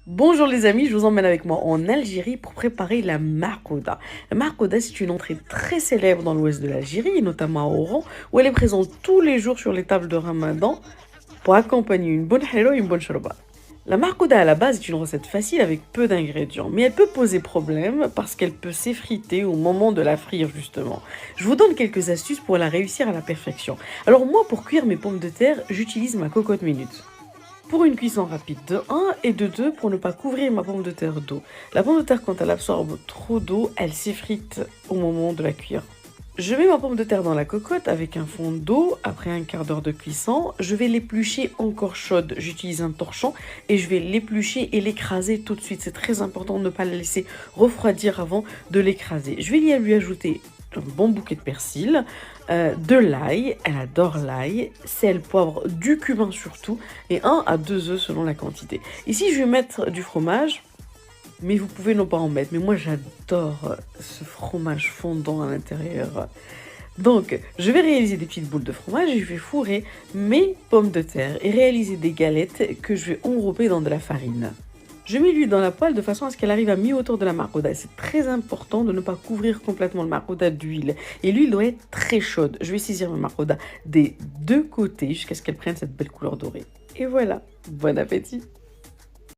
Bonjour les amis, je vous emmène avec moi en Algérie pour préparer la marcouda. La marcouda, c'est une entrée très célèbre dans l'ouest de l'Algérie, notamment à Oran, où elle est présente tous les jours sur les tables de Ramadan pour accompagner une bonne hello et une bonne shorba. La marcouda à la base est une recette facile avec peu d'ingrédients, mais elle peut poser problème parce qu'elle peut s'effriter au moment de la frire justement. Je vous donne quelques astuces pour la réussir à la perfection. Alors moi, pour cuire mes pommes de terre, j'utilise ma cocotte minute. Pour une cuisson rapide de 1 et de 2 pour ne pas couvrir ma pomme de terre d'eau. La pomme de terre, quand elle absorbe trop d'eau, elle s'effrite au moment de la cuire. Je mets ma pomme de terre dans la cocotte avec un fond d'eau. Après un quart d'heure de cuisson, je vais l'éplucher encore chaude. J'utilise un torchon et je vais l'éplucher et l'écraser tout de suite. C'est très important de ne pas la laisser refroidir avant de l'écraser. Je vais lui ajouter un bon bouquet de persil, de l'ail, elle adore l'ail, sel, poivre, du cumin surtout, et 1 à 2 œufs selon la quantité. Ici, je vais mettre du fromage, mais vous pouvez ne pas en mettre. Mais moi, j'adore ce fromage fondant à l'intérieur. Donc, je vais réaliser des petites boules de fromage et je vais fourrer mes pommes de terre et réaliser des galettes que je vais enrober dans de la farine. Je mets l'huile dans la poêle de façon à ce qu'elle arrive à mi-hauteur de la marcouda. C'est très important de ne pas couvrir complètement le marcouda d'huile. Et l'huile doit être très chaude. Je vais saisir ma marcouda des deux côtés jusqu'à ce qu'elle prenne cette belle couleur dorée. Et voilà, bon appétit!